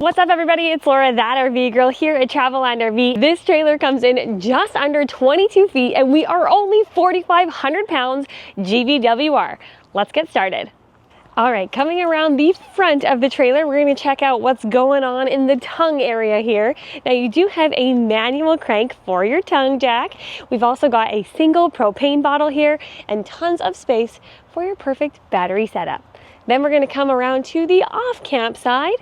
What's up everybody, it's Laura, that RV girl here at Travelland RV. This trailer comes in just under 22 feet and we are only 4,500 pounds GVWR. Let's get started. All right, coming around the front of the trailer, we're going to check out what's going on in the tongue area here. Now you do have a manual crank for your tongue jack. We've also got a single propane bottle here and tons of space for your perfect battery setup. Then we're going to come around to the off-camp side.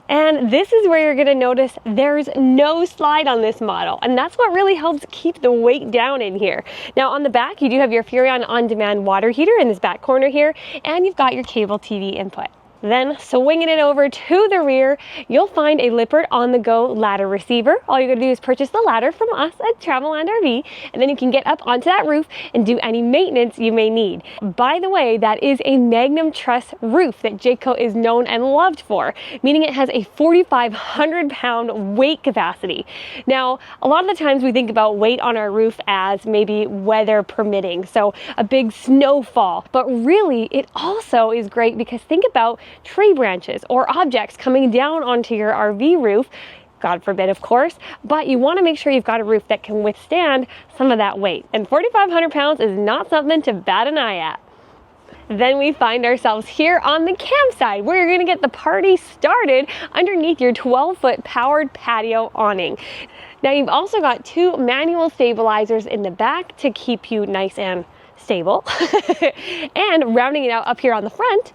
And this is where you're going to notice there's no slide on this model. And that's what really helps keep the weight down in here. Now on the back, you do have your Furrion on-demand water heater in this back corner here, and you've got your cable TV input. Then swinging it over to the rear, you'll find a Lippert on-the-go ladder receiver. All you gotta do is purchase the ladder from us at Travelland RV, and then you can get up onto that roof and do any maintenance you may need. By the way, that is a Magnum Truss roof that Jayco is known and loved for, meaning it has a 4,500 pound weight capacity. Now, a lot of the times we think about weight on our roof as maybe weather permitting, so a big snowfall, but really it also is great because think about tree branches or objects coming down onto your RV roof, God forbid of course, but you want to make sure you've got a roof that can withstand some of that weight. And 4,500 pounds is not something to bat an eye at. Then we find ourselves here on the campsite where you're going to get the party started underneath your 12-foot powered patio awning. Now you've also got two manual stabilizers in the back to keep you nice and stable. And rounding it out up here on the front,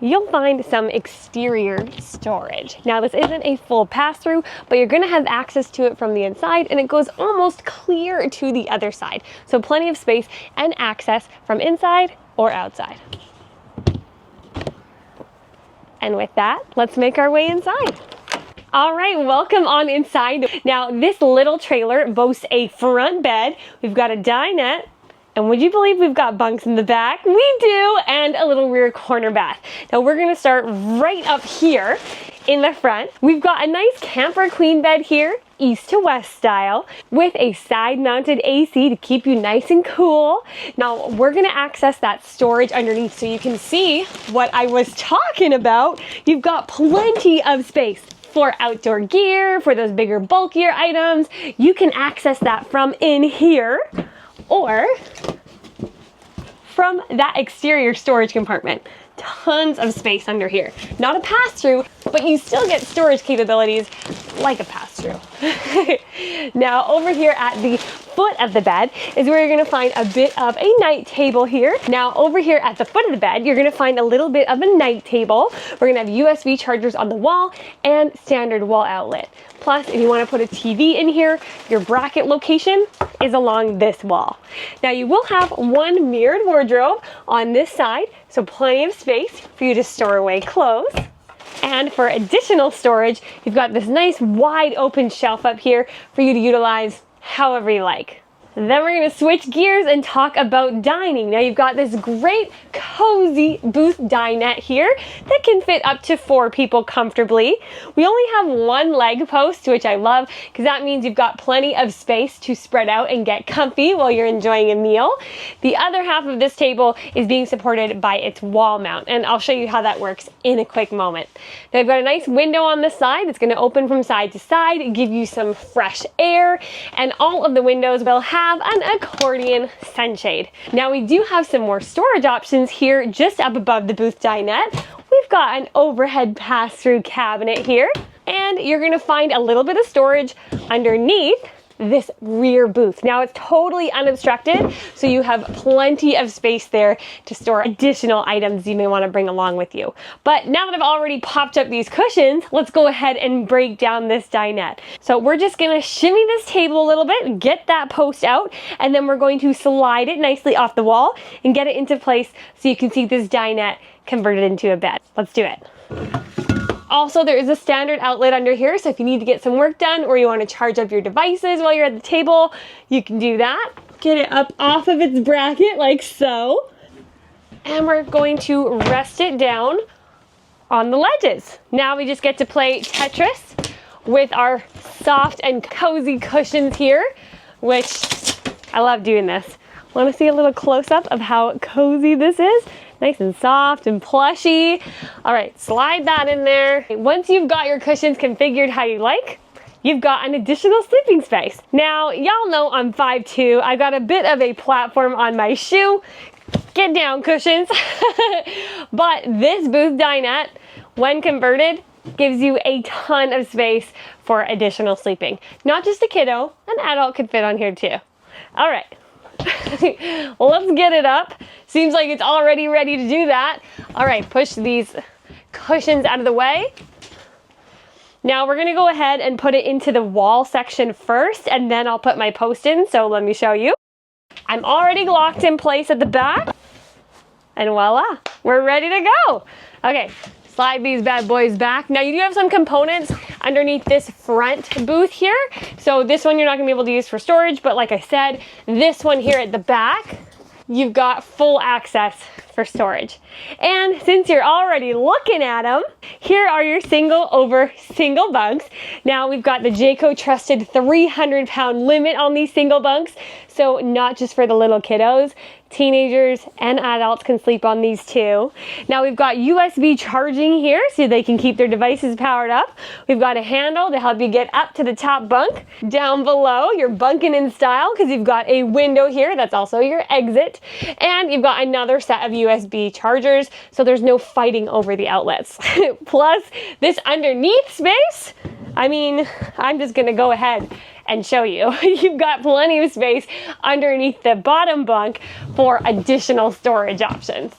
you'll find some exterior storage. Now this isn't a full pass-through, but you're gonna have access to it from the inside and it goes almost clear to the other side. So plenty of space and access from inside or outside. And with that, let's make our way inside. All right, welcome on inside. Now this little trailer boasts a front bed. We've got a dinette. And would you believe we've got bunks in the back? We do, and a little rear corner bath. Now we're gonna start right up here in the front. We've got a nice camper queen bed here, east to west style, with a side mounted AC to keep you nice and cool. Now we're gonna access that storage underneath so you can see what I was talking about. You've got plenty of space for outdoor gear, for those bigger, bulkier items. You can access that from in here, or from that exterior storage compartment. Tons of space under here. Not a pass-through, but you still get storage capabilities like a pass-through. Now over here at the foot of the bed is where you're gonna find a bit of a night table here. Now over here at the foot of the bed, you're gonna find a little bit of a night table. We're gonna have USB chargers on the wall and standard wall outlet. Plus, if you wanna put a TV in here, your bracket location is along this wall. Now you will have one mirrored wardrobe on this side, so plenty of space for you to store away clothes. And for additional storage, you've got this nice wide open shelf up here for you to utilize however you like. Then we're gonna switch gears and talk about dining. Now you've got this great cozy booth dinette here that can fit up to 4 people comfortably. We only have one leg post, which I love because that means you've got plenty of space to spread out and get comfy while you're enjoying a meal. The other half of this table is being supported by its wall mount, and I'll show you how that works in a quick moment. Now I've got a nice window on this side that's gonna open from side to side, give you some fresh air, and all of the windows will have an accordion sunshade. Now we do have some more storage options here just up above the booth dinette. We've got an overhead pass-through cabinet here, and you're gonna find a little bit of storage underneath this rear booth. Now it's totally unobstructed, so you have plenty of space there to store additional items you may want to bring along with you. But now that I've already popped up these cushions, let's go ahead and break down this dinette. So we're just gonna shimmy this table a little bit, get that post out, and then we're going to slide it nicely off the wall and get it into place so you can see this dinette converted into a bed. Let's do it. Also, there is a standard outlet under here, so if you need to get some work done or you want to charge up your devices while you're at the table, you can do that. Get it up off of its bracket like so. And we're going to rest it down on the ledges. Now we just get to play Tetris with our soft and cozy cushions here, which I love doing this. Want to see a little close-up of how cozy this is? Nice and soft and plushy. All right, slide that in there. Once you've got your cushions configured how you like, you've got an additional sleeping space. Now, y'all know I'm 5'2". I've got a bit of a platform on my shoe. Get down, cushions. But this booth dinette, when converted, gives you a ton of space for additional sleeping. Not just a kiddo, an adult could fit on here too. All right, let's get it up. Seems like it's already ready to do that. All right, push these cushions out of the way. Now we're gonna go ahead and put it into the wall section first, and then I'll put my post in, so let me show you. I'm already locked in place at the back, and voila, we're ready to go. Okay, slide these bad boys back. Now you do have some components underneath this front booth here. So this one you're not gonna be able to use for storage, but like I said, this one here at the back, you've got full access for storage. And since you're already looking at them, here are your single over single bunks. Now we've got the Jayco trusted 300-pound limit on these single bunks. So not just for the little kiddos, teenagers and adults can sleep on these too. Now we've got USB charging here so they can keep their devices powered up. We've got a handle to help you get up to the top bunk. Down below, you're bunking in style because you've got a window here that's also your exit. And you've got another set of USB chargers, so there's no fighting over the outlets. Plus, this underneath space, I mean, I'm just gonna go ahead and show you. You've got plenty of space underneath the bottom bunk for additional storage options.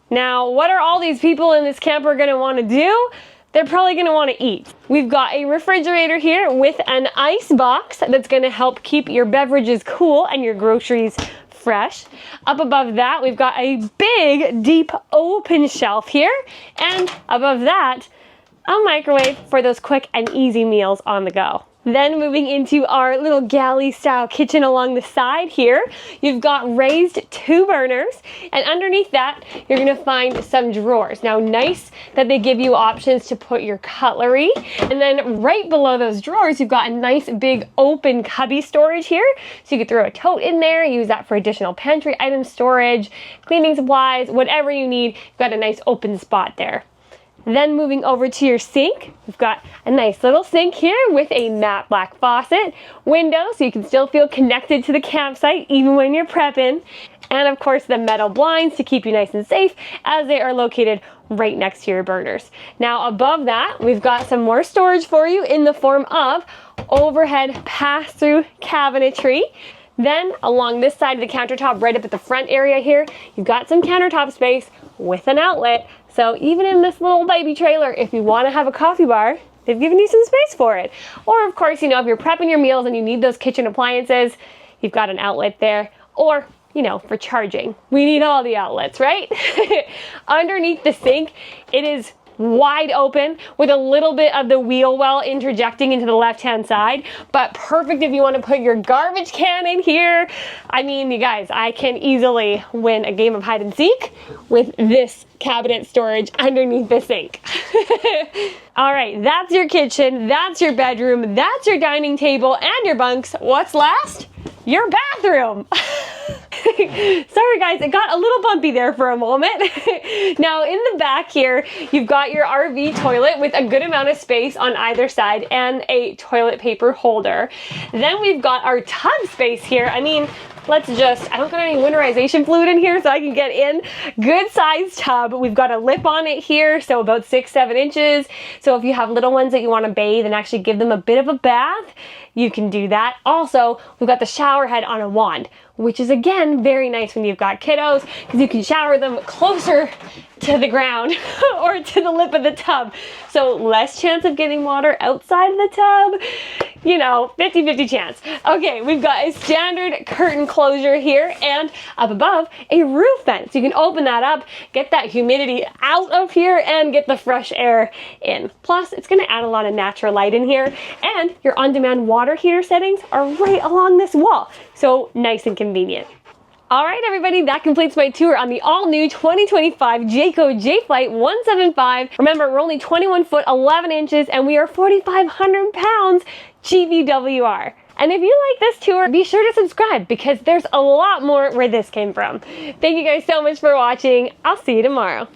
Now, what are all these people in this camper gonna wanna do? They're probably gonna wanna eat. We've got a refrigerator here with an ice box that's gonna help keep your beverages cool and your groceries fresh. Up above that, we've got a big, deep, open shelf here. And above that, a microwave for those quick and easy meals on the go. Then moving into our little galley style kitchen along the side here, you've got raised 2 burners, and underneath that, you're gonna find some drawers. Now, nice that they give you options to put your cutlery, and then right below those drawers, you've got a nice big open cubby storage here, so you could throw a tote in there, use that for additional pantry item storage, cleaning supplies, whatever you need, you've got a nice open spot there. Then moving over to your sink, we've got a nice little sink here with a matte black faucet, window so you can still feel connected to the campsite even when you're prepping, and of course the metal blinds to keep you nice and safe as they are located right next to your burners. Now above that, we've got some more storage for you in the form of overhead pass-through cabinetry. Then along this side of the countertop, right up at the front area here, you've got some countertop space with an outlet. So even in this little baby trailer, if you want to have a coffee bar, they've given you some space for it. Or of course, you know, if you're prepping your meals and you need those kitchen appliances, you've got an outlet there. Or, you know, for charging. We need all the outlets, right? Underneath the sink, it is wide open with a little bit of the wheel well interjecting into the left-hand side, but perfect if you want to put your garbage can in here. I mean, you guys, I can easily win a game of hide and seek with this cabinet storage underneath the sink. All right, that's your kitchen, that's your bedroom, that's your dining table and your bunks. What's last? Your bathroom. Sorry guys, it got a little bumpy there for a moment. Now in the back here, you've got your RV toilet with a good amount of space on either side and a toilet paper holder. Then we've got our tub space here. I mean, let's just, I don't got any winterization fluid in here so I can get in. Good sized tub. We've got a lip on it here, so about 6-7 inches. So if you have little ones that you want to bathe and actually give them a bit of a bath, you can do that. Also, we've got the shower head on a wand, which is again very nice when you've got kiddos because you can shower them closer to the ground or to the lip of the tub. So less chance of getting water outside of the tub, you know, 50-50 chance. Okay, we've got a standard curtain closure here and up above a roof vent. So you can open that up, get that humidity out of here and get the fresh air in. Plus, it's gonna add a lot of natural light in here and your on-demand water heater settings are right along this wall. So nice and convenient. All right, everybody, that completes my tour on the all-new 2025 Jayco J-Flight 175. Remember, we're only 21 foot 11 inches and we are 4,500 pounds GVWR. And if you like this tour, be sure to subscribe because there's a lot more where this came from. Thank you guys so much for watching. I'll see you tomorrow.